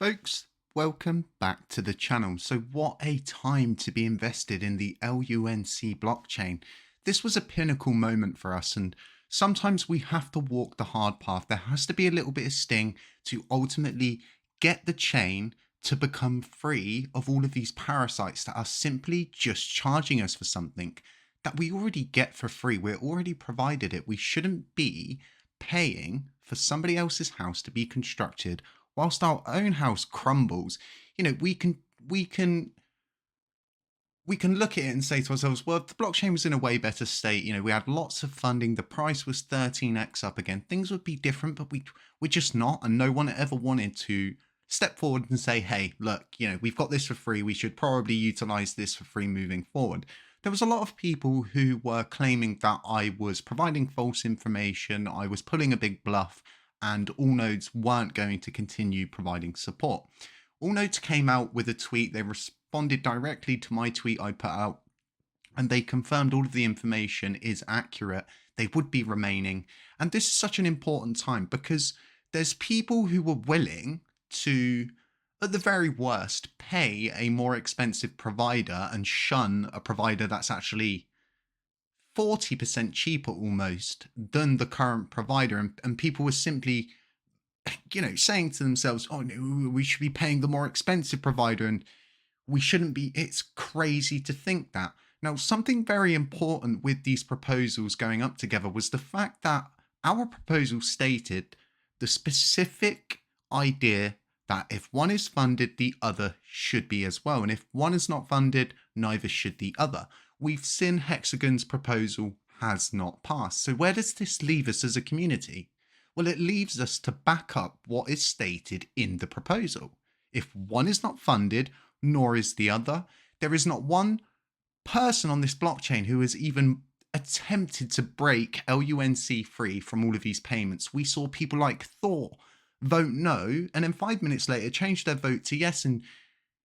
Folks, welcome back to the channel. So what a time to be invested in the LUNC blockchain. This was a pinnacle moment for us, and sometimes we have to walk the hard path. There has to be a little bit of sting to ultimately get the chain to become free of all of these parasites that are simply just charging us for something that we already get for free. We're already provided it. We shouldn't be paying for somebody else's house to be constructed whilst our own house crumbles. You know, we can look at it and say to ourselves, well, if the blockchain was in a way better state, we had lots of funding, the price was 13x up again, things would be different, but we're just not. And no one ever wanted to step forward and say, hey, look, we've got this for free, we should probably utilize this for free moving forward. There was a lot of people who were claiming that I was providing false information, I was pulling a big bluff, and All Nodes weren't going to continue providing support. All Nodes came out with a tweet. They responded directly to my tweet I put out, and they confirmed all of the information is accurate. They would be remaining. And this is such an important time because there's people who were willing to, at the very worst, pay a more expensive provider and shun a provider that's actually 40% cheaper almost than the current provider. And people were simply, saying to themselves, oh no, we should be paying the more expensive provider and we shouldn't be. It's crazy to think that. Now, something very important with these proposals going up together was the fact that our proposal stated the specific idea that if one is funded, the other should be as well. And if one is not funded, neither should the other. We've seen Hexagon's proposal has not passed. So where does this leave us as a community? Well, it leaves us to back up what is stated in the proposal. If one is not funded, nor is the other, there is not one person on this blockchain who has even attempted to break LUNC free from all of these payments. We saw people like Thor vote no, and then 5 minutes later change their vote to yes. And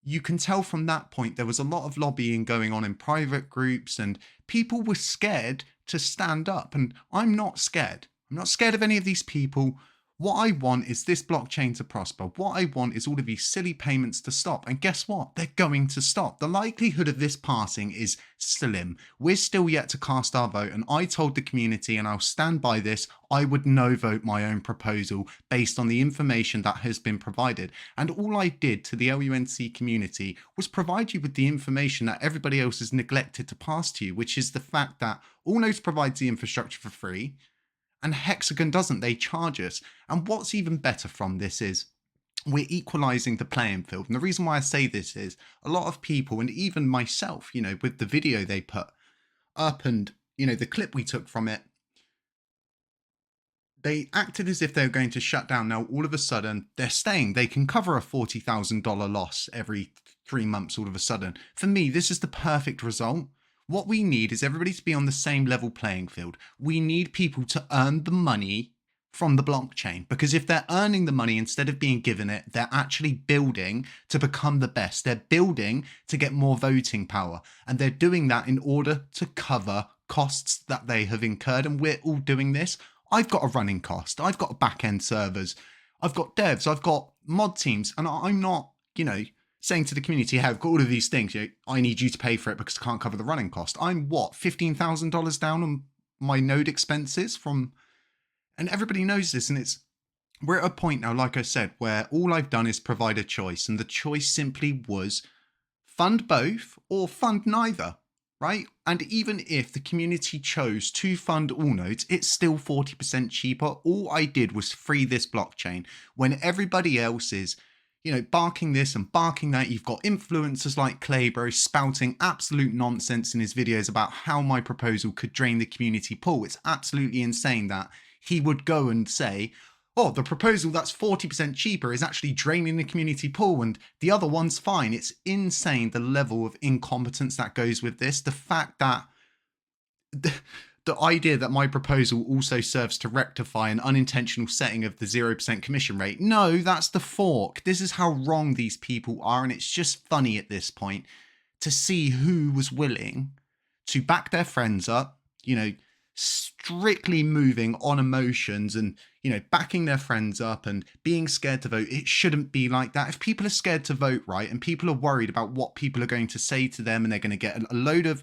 you can tell from that point there was a lot of lobbying going on in private groups and people were scared to stand up. And I'm not scared. I'm not scared of any of these people. What I want is this blockchain to prosper. What I want is all of these silly payments to stop. And guess what? They're going to stop. The likelihood of this passing is slim. We're still yet to cast our vote. And I told the community, and I'll stand by this, I would no vote my own proposal based on the information that has been provided. And all I did to the LUNC community was provide you with the information that everybody else has neglected to pass to you, which is the fact that All Nodes provides the infrastructure for free. And Hexagon doesn't, they charge us. And what's even better from this is we're equalizing the playing field. And the reason why I say this is a lot of people, and even myself, with the video they put up and, the clip we took from it, they acted as if they were going to shut down. Now, all of a sudden, they're staying. They can cover a $40,000 loss every 3 months all of a sudden. For me, this is the perfect result. What we need is everybody to be on the same level playing field. We need people to earn the money from the blockchain, because if they're earning the money instead of being given it, they're actually building to become the best. They're building to get more voting power, and they're doing that in order to cover costs that they have incurred. And we're all doing this. I've got a running cost. I've got back-end servers. I've got devs. I've got mod teams, and I'm not, saying to the community, hey, I've got all of these things, I need you to pay for it because I can't cover the running cost. I'm $15,000 down on my node expenses and everybody knows this. And we're at a point now, like I said, where all I've done is provide a choice. And the choice simply was fund both or fund neither, right? And even if the community chose to fund All Nodes, it's still 40% cheaper. All I did was free this blockchain when everybody else is barking this and barking that. You've got influencers like Claybro spouting absolute nonsense in his videos about how my proposal could drain the community pool. It's absolutely insane that he would go and say, oh, the proposal that's 40% cheaper is actually draining the community pool and the other one's fine. It's insane the level of incompetence that goes with this. The fact that the idea that my proposal also serves to rectify an unintentional setting of the 0% commission rate. No, that's the fork. This is how wrong these people are. And it's just funny at this point to see who was willing to back their friends up, strictly moving on emotions and, backing their friends up and being scared to vote. It shouldn't be like that. If people are scared to vote, right, and people are worried about what people are going to say to them, and they're going to get a load of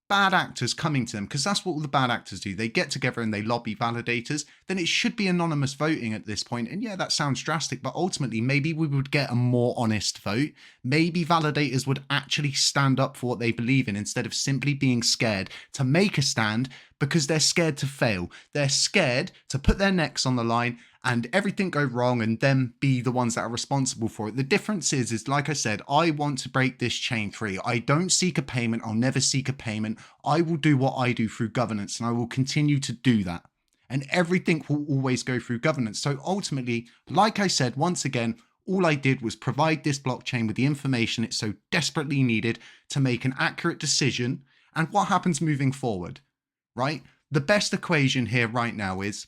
bad actors coming to them, because that's what all the bad actors do. They get together and they lobby validators. Then it should be anonymous voting at this point. And yeah, that sounds drastic, but ultimately maybe we would get a more honest vote. Maybe validators would actually stand up for what they believe in, instead of simply being scared to make a stand because they're scared to fail. They're scared to put their necks on the line and everything go wrong and them be the ones that are responsible for it. The difference is like I said, I want to break this chain free. I don't seek a payment. I'll never seek a payment. I will do what I do through governance, and I will continue to do that. And everything will always go through governance. So ultimately, like I said, once again, all I did was provide this blockchain with the information it so desperately needed to make an accurate decision. And what happens moving forward, right? The best equation here right now is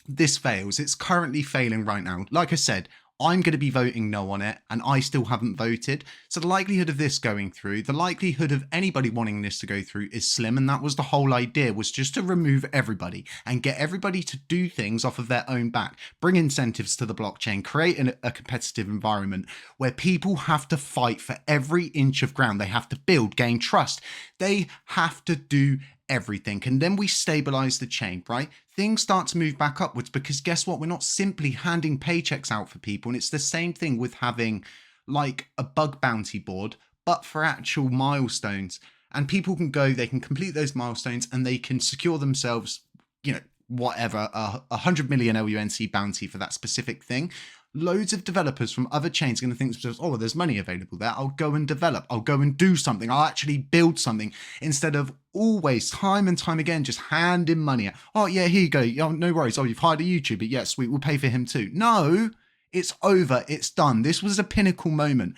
this fails. It's currently failing right now. Like I said, I'm going to be voting no on it, and I still haven't voted. So the likelihood of this going through, the likelihood of anybody wanting this to go through is slim. And that was the whole idea, was just to remove everybody and get everybody to do things off of their own back, bring incentives to the blockchain, create a competitive environment where people have to fight for every inch of ground. They have to build, gain trust. They have to do everything. And then we stabilize the chain, right? Things start to move back upwards, because guess what? We're not simply handing paychecks out for people. And it's the same thing with having like a bug bounty board, but for actual milestones. And people can go, they can complete those milestones and they can secure themselves, whatever, 100 million LUNC bounty for that specific thing. Loads of developers from other chains are going to think to themselves, oh, there's money available there. I'll go and develop. I'll go and do something. I'll actually build something, instead of always, time and time again, just handing money out. Oh, yeah, here you go. Oh, no worries. Oh, you've hired a YouTuber. Yeah, sweet. We'll pay for him too. No, it's over. It's done. This was a pinnacle moment.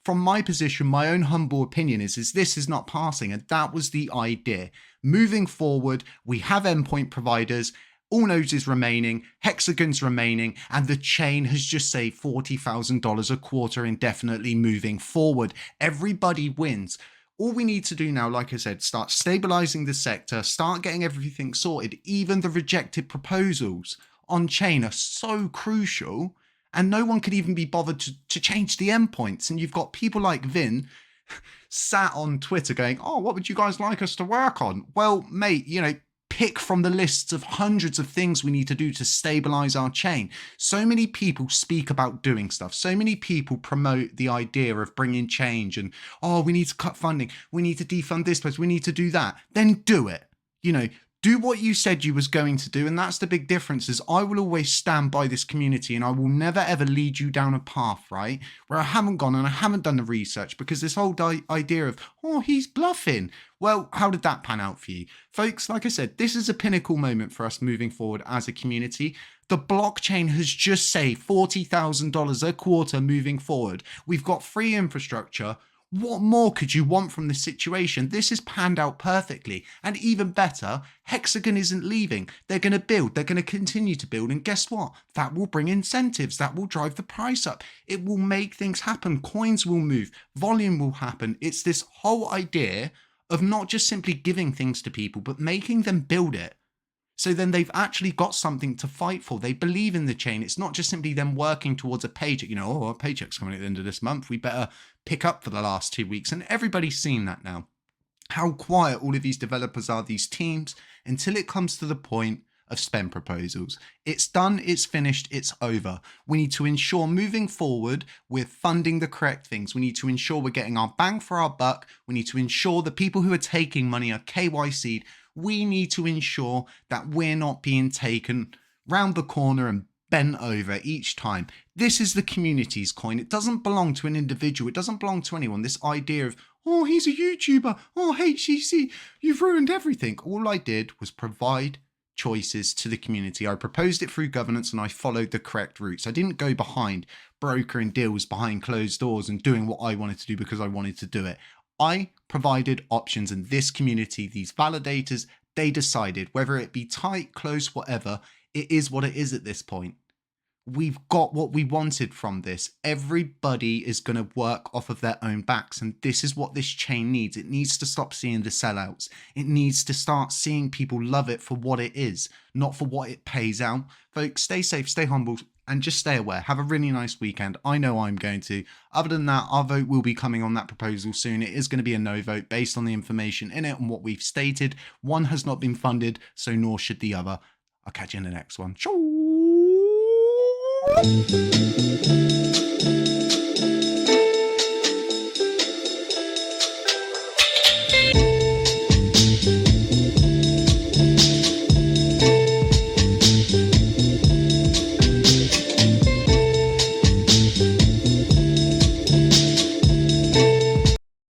From my position, my own humble opinion is this is not passing. And that was the idea. Moving forward, we have endpoint providers. All nodes is remaining, Hexagon's remaining, and the chain has just saved $40,000 a quarter indefinitely moving forward. Everybody wins. All we need to do now, like I said, start stabilizing the sector, start getting everything sorted. Even the rejected proposals on chain are so crucial, and no one could even be bothered to change the endpoints. And you've got people like Vin sat on Twitter going, oh, what would you guys like us to work on? Well, mate, pick from the lists of hundreds of things we need to do to stabilize our chain. So many people speak about doing stuff. So many people promote the idea of bringing change and, oh, we need to cut funding. We need to defund this place. We need to do that. Then do it. Do what you said you was going to do. And that's the big difference, is I will always stand by this community, and I will never ever lead you down a path, right, where I haven't gone and I haven't done the research, because this whole idea of, oh, he's bluffing. Well, how did that pan out for you? Folks, like I said, this is a pinnacle moment for us moving forward as a community. The blockchain has just saved $40,000 a quarter moving forward. We've got free infrastructure. What more could you want from this situation? This has panned out perfectly. And even better, Hexagon isn't leaving. They're going to build. They're going to continue to build. And guess what? That will bring incentives. That will drive the price up. It will make things happen. Coins will move. Volume will happen. It's this whole idea of not just simply giving things to people, but making them build it. So then they've actually got something to fight for. They believe in the chain. It's not just simply them working towards a paycheck. Our paycheck's coming at the end of this month. We better pick up for the last 2 weeks. And everybody's seen that now. How quiet all of these developers are, these teams, until it comes to the point of spend proposals. It's done, it's finished, it's over. We need to ensure moving forward we're funding the correct things. We need to ensure we're getting our bang for our buck. We need to ensure the people who are taking money are KYC'd. We need to ensure that we're not being taken round the corner and bent over each time. This is the community's coin. It doesn't belong to an individual. It doesn't belong to anyone. This idea of, oh, he's a YouTuber. Oh, HCC, you've ruined everything. All I did was provide choices to the community. I proposed it through governance and I followed the correct routes. I didn't go behind brokering deals behind closed doors and doing what I wanted to do because I wanted to do it. I provided options, and this community, these validators, they decided, whether it be tight, close, whatever, it is what it is at this point. we've got what we wanted from this. Everybody is going to work off of their own backs, and this is what this chain needs. It needs to stop seeing the sellouts. It needs to start seeing people love it for what it is, not for what it pays out. Folks, stay safe, stay humble, and just stay aware. Have a really nice weekend. I know I'm going to. Other than that, our vote will be coming on that proposal soon. It is going to be a no vote based on the information in it and what we've stated. One has not been funded, so nor should the other. I'll catch you in the next one. Ciao.